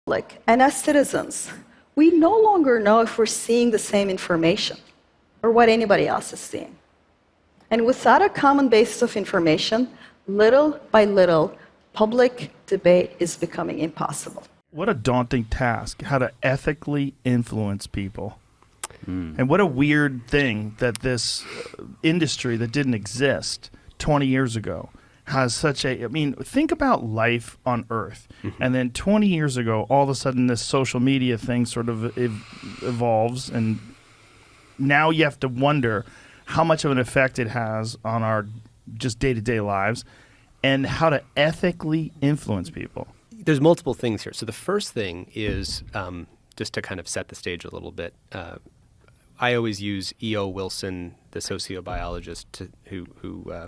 Like, and as citizens, we no longer know if we're seeing the same information or what anybody else is seeing. And without a common basis of information, little by little, public debate is becoming impossible. What a daunting task, how to ethically influence people. And what a weird thing that this industry that didn't exist 20 years ago has such a, I mean, think about life on Earth. And then 20 years ago, all of a sudden this social media thing sort of evolves, and now you have to wonder how much of an effect it has on our just day-to-day lives and how to ethically influence people. There's multiple things here. So the first thing is, just to kind of set the stage a little bit, I always use E.O. Wilson, the sociobiologist, who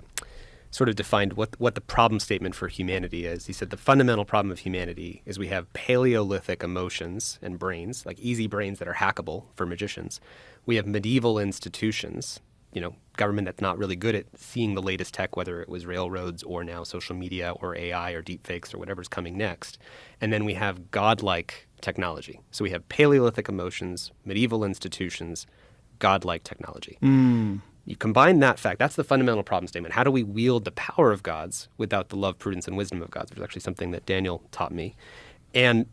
sort of defined what the problem statement for humanity is. He said the fundamental problem of humanity is we have Paleolithic emotions and brains, like easy brains that are hackable for magicians. We have medieval institutions, government that's not really good at seeing the latest tech, whether it was railroads or now social media or AI or deepfakes or whatever's coming next. And then we have godlike technology. So we have Paleolithic emotions, medieval institutions, godlike technology. You combine that fact, that's the fundamental problem statement. How do we wield the power of gods without the love, prudence, and wisdom of gods? Which is actually something that Daniel taught me. And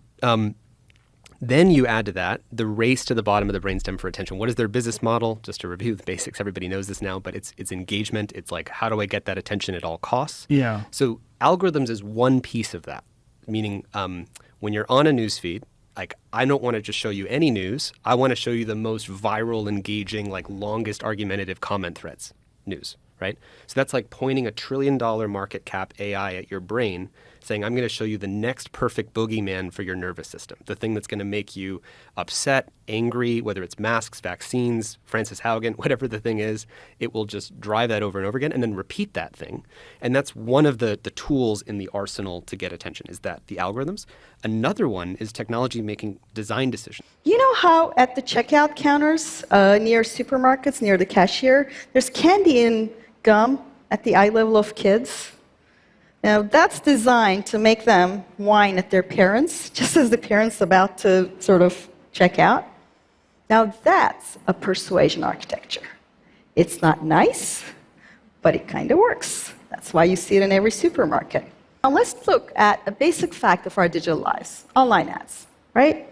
then you add to that the race to the bottom of the brainstem for attention. What is their business model? Just to review the basics, everybody knows this now, but it's engagement. It's like, how do I get that attention at all costs? Yeah. So algorithms is one piece of that, meaning when you're on a news feed, like, I don't want to just show you any news. I want to show you the most viral, engaging, like longest argumentative comment threads news, right? So that's like pointing $1 trillion market cap AI at your brain, saying, I'm going to show you the next perfect boogeyman for your nervous system, the thing that's going to make you upset, angry, whether it's masks, vaccines, Frances Haugen, whatever the thing is, it will just drive that over and over again and then repeat that thing. And that's one of the tools in the arsenal to get attention, is that the algorithms. Another one is technology making design decisions. You know how at the checkout counters near supermarkets, near the cashier, there's candy and gum at the eye level of kids? Now, that's designed to make them whine at their parents, just as the parents about to sort of check out. Now, that's a persuasion architecture. It's not nice, but it kind of works. That's why you see it in every supermarket. Now, let's look at a basic fact of our digital lives, online ads, right?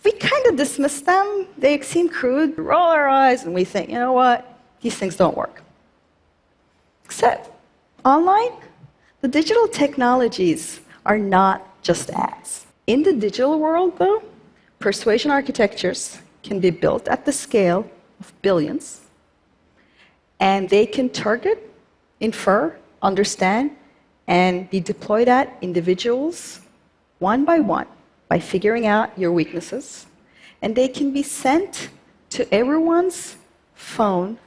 We kind of dismiss them. They seem crude, roll our eyes, and we think, you know what? These things don't work. Except online, the digital technologies are not just ads. In the digital world, though, persuasion architectures can be built at the scale of billions, and they can target, infer, understand, and be deployed at individuals one by figuring out your weaknesses. And they can be sent to everyone's phone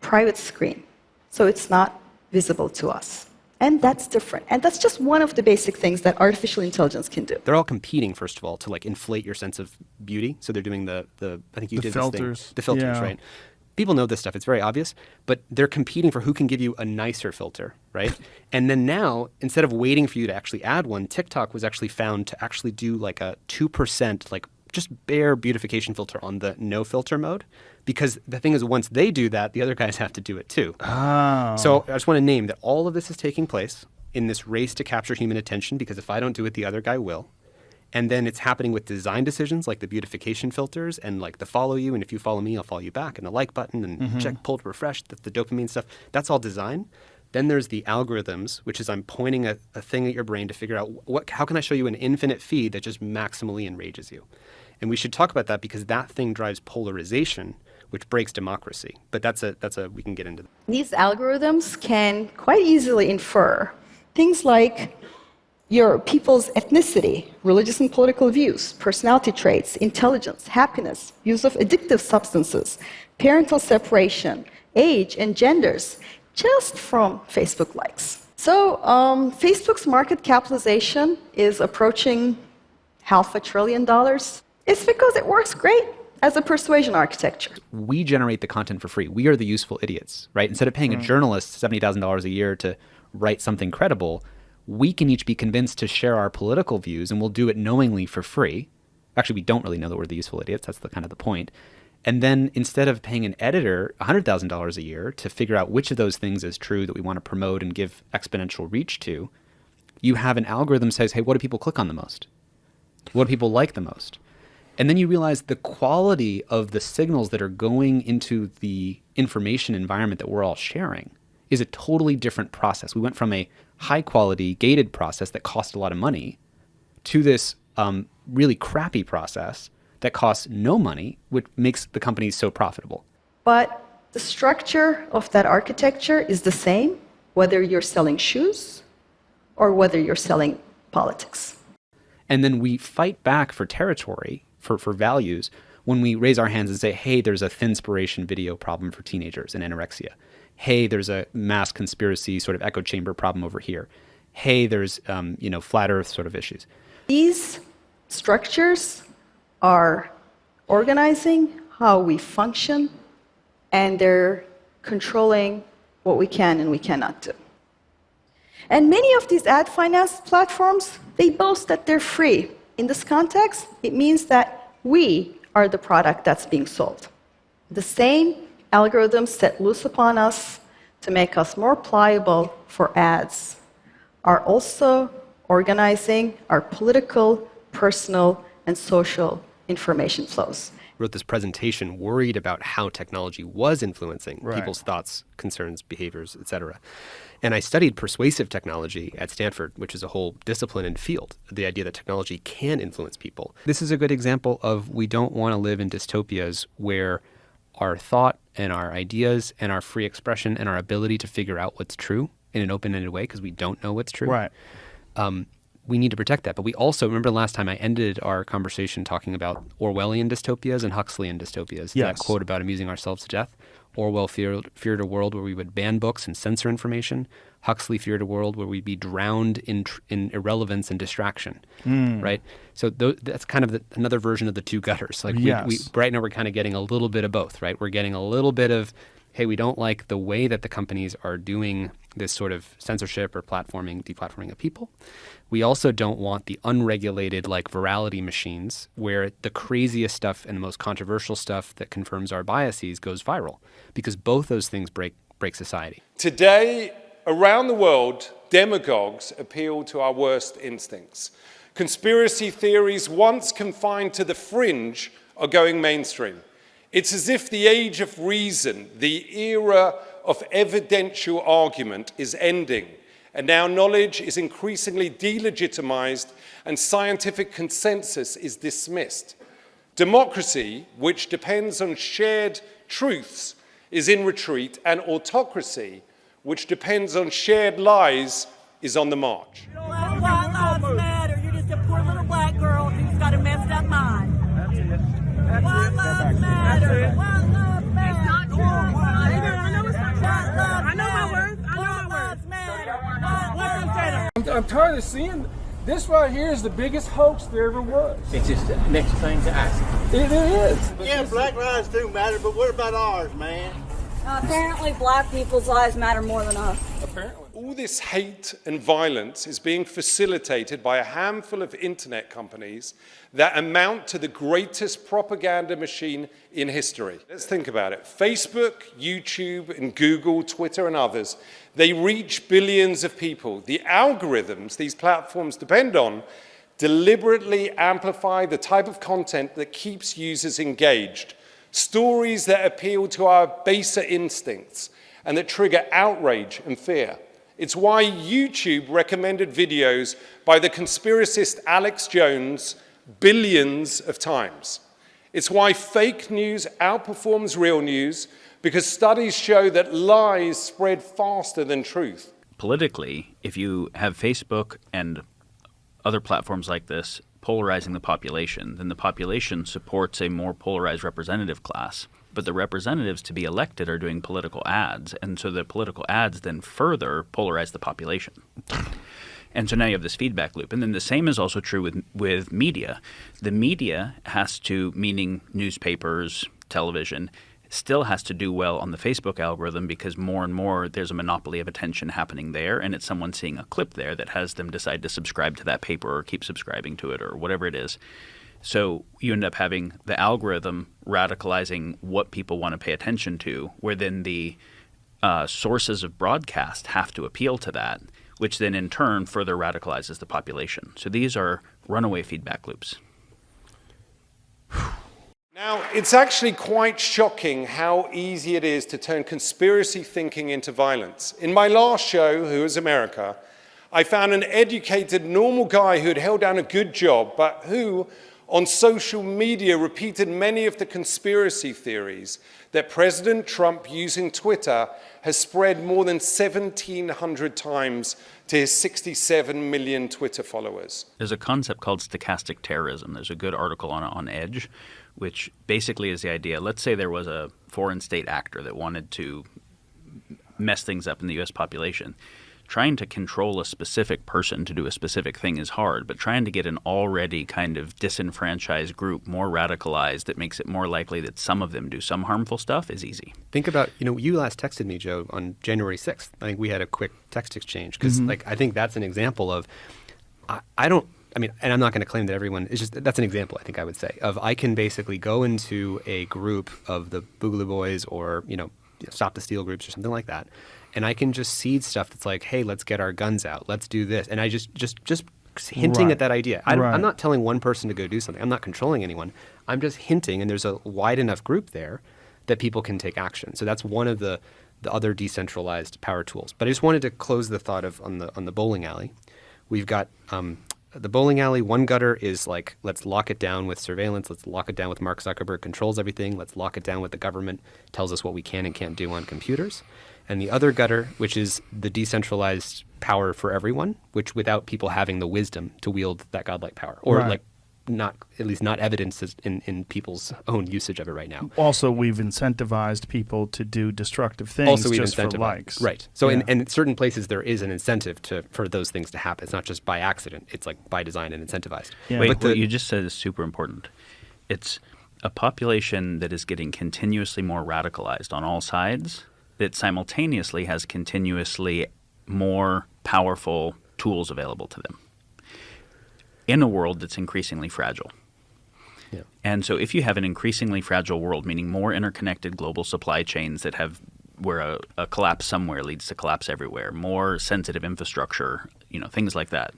private screen, so it's not visible to us. And that's different. And that's just one of the basic things that artificial intelligence can do. They're all competing, first of all, to like inflate your sense of beauty. So they're doing the I think you did filters. This thing. The filters, Yeah. right? People know this stuff. It's very obvious. But they're competing for who can give you a nicer filter, right? And then now, instead of waiting for you to actually add one, TikTok was actually found to actually do like a 2%, like just bare beautification filter on the no filter mode. Because the thing is, once they do that, the other guys have to do it too. Oh. So I just want to name that all of this is taking place in this race to capture human attention, because if I don't do it, the other guy will. And then it's happening with design decisions like the beautification filters and like the follow you, and if you follow me, I'll follow you back, and the like button, and check, pull to refresh, the dopamine stuff. That's all design. Then there's the algorithms, which is I'm pointing a thing at your brain to figure out how can I show you an infinite feed that just maximally enrages you. And we should talk about that because that thing drives polarization, which breaks democracy. But that's a we can get into that. These algorithms can quite easily infer things like your people's ethnicity, religious and political views, personality traits, intelligence, happiness, use of addictive substances, parental separation, age, and genders, just from Facebook likes. So Facebook's market capitalization is approaching $500 billion. It's because it works great as a persuasion architecture. We generate the content for free. We are the useful idiots, right? Instead of paying a journalist $70,000 a year to write something credible, we can each be convinced to share our political views, and we'll do it knowingly for free. Actually, we don't really know that we're the useful idiots. That's the kind of the point. And then instead of paying an editor $100,000 a year to figure out which of those things is true that we want to promote and give exponential reach to, you have an algorithm that says, hey, what do people click on the most? What do people like the most? And then you realize the quality of the signals that are going into the information environment that we're all sharing is a totally different process. We went from a high-quality, gated process that cost a lot of money to this really crappy process that costs no money, which makes the companies so profitable. But the structure of that architecture is the same, whether you're selling shoes or whether you're selling politics. And then we fight back for territory, for values, when we raise our hands and say, hey, there's a thinspiration video problem for teenagers and anorexia. Hey, there's a mass conspiracy sort of echo chamber problem over here. Hey, there's flat earth sort of issues. These structures are organizing how we function, and they're controlling what we can and we cannot do. And many of these ad finance platforms, they boast that they're free. In this context, it means that we are the product that's being sold. The same algorithms set loose upon us to make us more pliable for ads are also organizing our political, personal, and social information flows. Wrote this presentation worried about how technology was influencing Right. people's thoughts, concerns, behaviors, etc. And I studied persuasive technology at Stanford, which is a whole discipline and field, the idea that technology can influence people. This is a good example of we don't want to live in dystopias where our thought and our ideas and our free expression and our ability to figure out what's true in an open-ended way, because we don't know what's true. Right. We need to protect that. But we also, remember last time I ended our conversation talking about Orwellian dystopias and Huxleyan dystopias. Yes. That quote about amusing ourselves to death. Orwell feared a world where we would ban books and censor information. Huxley feared a world where we'd be drowned in irrelevance and distraction, right? So that's kind of another version of the two gutters. Like Yes. right now we're kind of getting a little bit of both, right? We're getting a little bit of, hey, we don't like the way that the companies are doing this sort of censorship or deplatforming of people. We also don't want the unregulated like virality machines where the craziest stuff and the most controversial stuff that confirms our biases goes viral, because both those things break society. Today, around the world, demagogues appeal to our worst instincts. Conspiracy theories, once confined to the fringe, are going mainstream. It's as if the age of reason, the era of evidential argument, is ending, and now knowledge is increasingly delegitimized and scientific consensus is dismissed. Democracy, which depends on shared truths, is in retreat, and autocracy, which depends on shared lies, is on the march. White lives matter. You're just a poor little black girl who's got a messed up mind. White lives matter. White lives matter. It's not true. I know it's not true. I know my words. I know my words. Matter. I'm tired of seeing this right here is the biggest hoax there ever was. It's just the next thing to ask. It is. Yeah, black lives do matter, but what about ours, man? Apparently, black people's lives matter more than us. Apparently. All this hate and violence is being facilitated by a handful of internet companies that amount to the greatest propaganda machine in history. Let's think about it. Facebook, YouTube, and Google, Twitter, and others, they reach billions of people. The algorithms these platforms depend on deliberately amplify the type of content that keeps users engaged. Stories that appeal to our baser instincts and that trigger outrage and fear. It's why YouTube recommended videos by the conspiracist Alex Jones billions of times. It's why fake news outperforms real news, because studies show that lies spread faster than truth. Politically, if you have Facebook and other platforms like this polarizing the population, then the population supports a more polarized representative class. But the representatives to be elected are doing political ads, and so the political ads then further polarize the population. And so now you have this feedback loop. And then the same is also true with media. The media has to, meaning newspapers, television, still has to do well on the Facebook algorithm because more and more there's a monopoly of attention happening there, and it's someone seeing a clip there that has them decide to subscribe to that paper or keep subscribing to it or whatever it is. So you end up having the algorithm radicalizing what people want to pay attention to, where then the sources of broadcast have to appeal to that, which then in turn further radicalizes the population. So these are runaway feedback loops. Now, it's actually quite shocking how easy it is to turn conspiracy thinking into violence. In my last show, Who is America, I found an educated, normal guy who had held down a good job, but who, on social media, repeated many of the conspiracy theories that President Trump, using Twitter, has spread more than 1,700 times to his 67 million Twitter followers. There's a concept called stochastic terrorism. There's a good article on Edge, which basically is the idea. Let's say there was a foreign state actor that wanted to mess things up in the U.S. population. Trying to control a specific person to do a specific thing is hard, but trying to get an already kind of disenfranchised group more radicalized that makes it more likely that some of them do some harmful stuff is easy. Think about, you last texted me, Joe, on January 6th. I think we had a quick text exchange because I think that's an example of, and I'm not going to claim that everyone, it's just, that's an example, I think I would say, of I can basically go into a group of the Boogaloo Boys or, Stop the Steal groups or something like that, and I can just seed stuff that's like, hey, let's get our guns out, let's do this. And I just hinting at that idea. I'm not telling one person to go do something. I'm not controlling anyone. I'm just hinting, and there's a wide enough group there that people can take action. So that's one of the other decentralized power tools. But I just wanted to close the thought of on the bowling alley. We've got the bowling alley. One gutter is like, let's lock it down with surveillance. Let's lock it down with Mark Zuckerberg controls everything. Let's lock it down with the government tells us what we can and can't do on computers. And the other gutter, which is the decentralized power for everyone, which without people having the wisdom to wield that godlike power, or not evidence in people's own usage of it right now. Also, we've incentivized people to do destructive things just for likes. Right. So in certain places there is an incentive for those things to happen. It's not just by accident. It's like by design and incentivized. Yeah. Wait, what you just said is super important. It's a population that is getting continuously more radicalized on all sides that simultaneously has continuously more powerful tools available to them in a world that's increasingly fragile. Yeah. And so if you have an increasingly fragile world, meaning more interconnected global supply chains that have where a collapse somewhere leads to collapse everywhere, more sensitive infrastructure, things like that.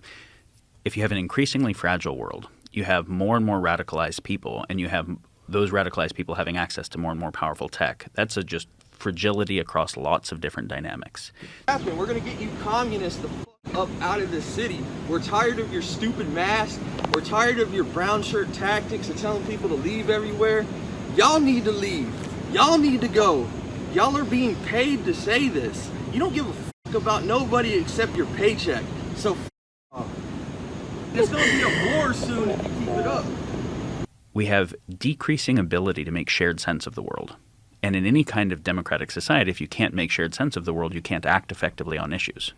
If you have an increasingly fragile world, you have more and more radicalized people, and you have those radicalized people having access to more and more powerful tech. That's just fragility across lots of different dynamics. We're going to get you communists the fuck up out of this city. We're tired of your stupid masks. We're tired of your brown shirt tactics of telling people to leave everywhere. Y'all need to leave. Y'all need to go. Y'all are being paid to say this. You don't give a fuck about nobody except your paycheck. So f off. It's going to be a war soon if you keep it up. We have decreasing ability to make shared sense of the world. And in any kind of democratic society, if you can't make shared sense of the world, you can't act effectively on issues.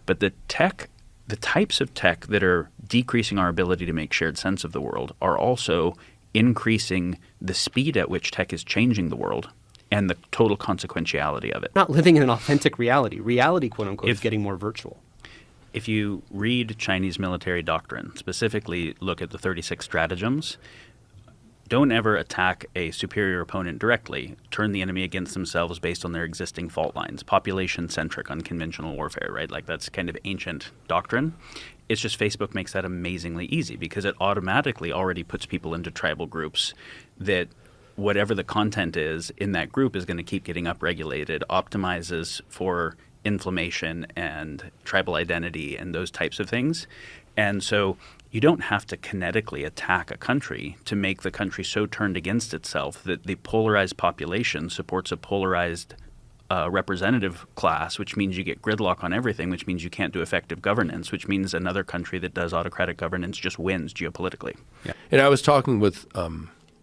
But the types of tech that are decreasing our ability to make shared sense of the world are also increasing the speed at which tech is changing the world and the total consequentiality of it. Not living in an authentic reality. Reality, quote unquote, is getting more virtual. If you read Chinese military doctrine, specifically look at the 36 stratagems, don't ever attack a superior opponent directly. Turn the enemy against themselves based on their existing fault lines. Population-centric, unconventional warfare, right? Like that's kind of ancient doctrine. It's just Facebook makes that amazingly easy because it automatically already puts people into tribal groups that whatever the content is in that group is going to keep getting upregulated, optimizes for inflammation and tribal identity and those types of things. And so you don't have to kinetically attack a country to make the country so turned against itself that the polarized population supports a polarized representative class, which means you get gridlock on everything, which means you can't do effective governance, which means another country that does autocratic governance just wins geopolitically. Yeah. And I was talking with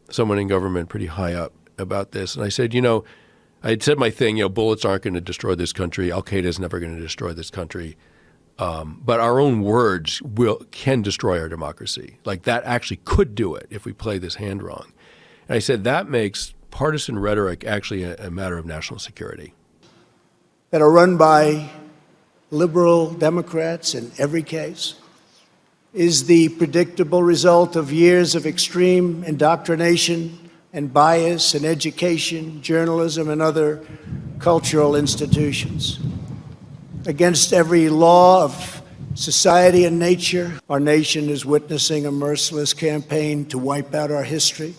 someone in government pretty high up about this, and I said, I had said my thing, bullets aren't going to destroy this country. Al-Qaeda is never going to destroy this country. But our own words can destroy our democracy. Like that actually could do it if we play this hand wrong. And I said that makes partisan rhetoric actually a matter of national security? That are run by liberal Democrats in every case is the predictable result of years of extreme indoctrination and bias in education, journalism, and other cultural institutions. Against every law of society and nature, our nation is witnessing a merciless campaign to wipe out our history,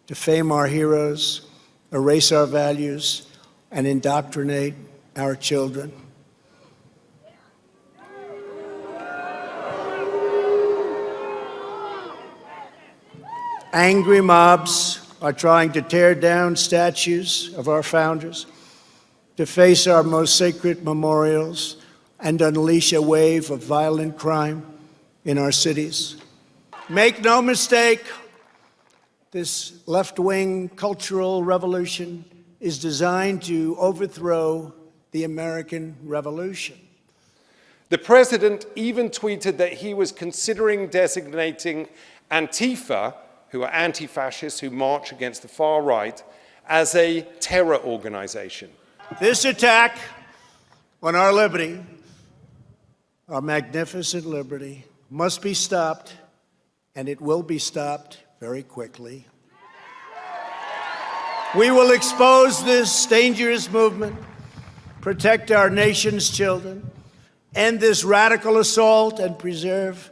defame our heroes, erase our values, and indoctrinate our children. Angry mobs are trying to tear down statues of our founders, deface our most sacred memorials, and unleash a wave of violent crime in our cities. Make no mistake, this left-wing cultural revolution is designed to overthrow the American Revolution. The president even tweeted that he was considering designating Antifa, who are anti-fascists who march against the far right, as a terror organization. This attack on our liberty, our magnificent liberty, must be stopped, and it will be stopped very quickly. We will expose this dangerous movement, protect our nation's children, end this radical assault, and preserve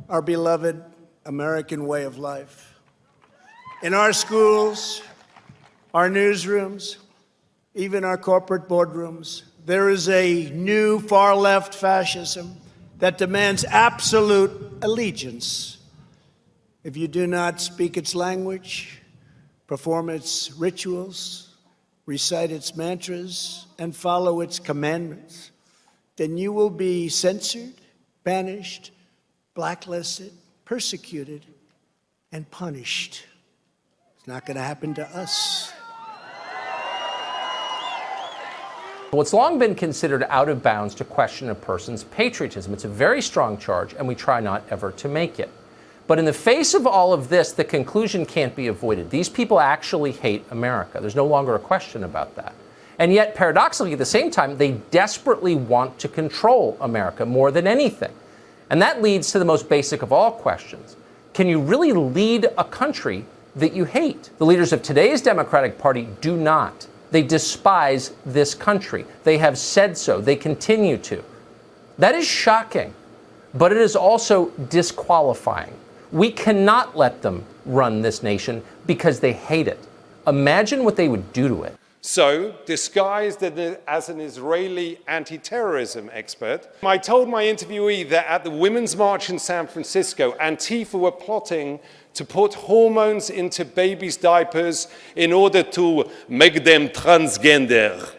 our beloved American way of life. In our schools, our newsrooms, even our corporate boardrooms, there is a new far-left fascism that demands absolute allegiance. If you do not speak its language, perform its rituals, recite its mantras, and follow its commandments, then you will be censored, banished, blacklisted, persecuted, and punished. It's not going to happen to us. Well, it's long been considered out of bounds to question a person's patriotism. It's a very strong charge, and we try not ever to make it. But in the face of all of this, the conclusion can't be avoided. These people actually hate America. There's no longer a question about that. And yet, paradoxically, at the same time, they desperately want to control America more than anything. And that leads to the most basic of all questions. Can you really lead a country that you hate? The leaders of today's Democratic Party do not. They despise this country. They have said so. They continue to. That is shocking, but it is also disqualifying. We cannot let them run this nation because they hate it. Imagine what they would do to it. So, disguised as an Israeli anti-terrorism expert, I told my interviewee that at the Women's March in San Francisco, Antifa were plotting to put hormones into babies' diapers in order to make them transgender.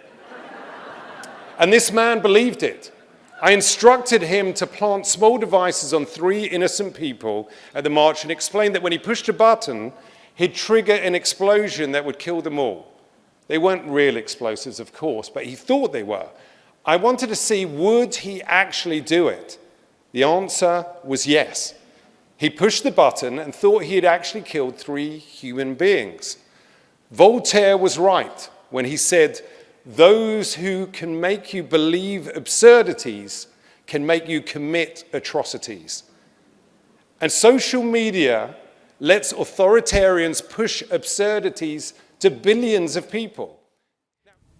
And this man believed it. I instructed him to plant small devices on 3 innocent people at the march and explained that when he pushed a button, he'd trigger an explosion that would kill them all. They weren't real explosives, of course, but he thought they were. I wanted to see, would he actually do it? The answer was yes. He pushed the button and thought he had actually killed 3 human beings. Voltaire was right when he said, "Those who can make you believe absurdities can make you commit atrocities." And social media lets authoritarians push absurdities to billions of people.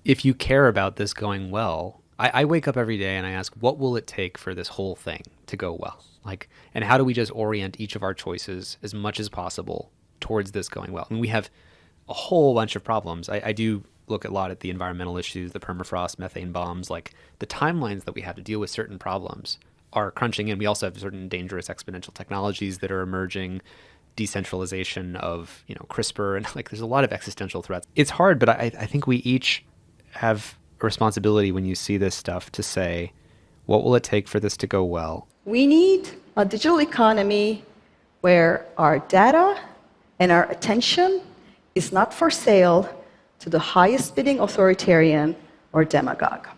If you care about this going well, I wake up every day and I ask, what will it take for this whole thing to go well? And how do we just orient each of our choices as much as possible towards this going well? I mean, we have a whole bunch of problems. I do look a lot at the environmental issues, the permafrost, methane bombs, the timelines that we have to deal with certain problems are crunching in. We also have certain dangerous exponential technologies that are emerging, decentralization of CRISPR, and there's a lot of existential threats. It's hard, but I think we each have a responsibility when you see this stuff to say, what will it take for this to go well? We need a digital economy where our data and our attention is not for sale to the highest bidding authoritarian or demagogue.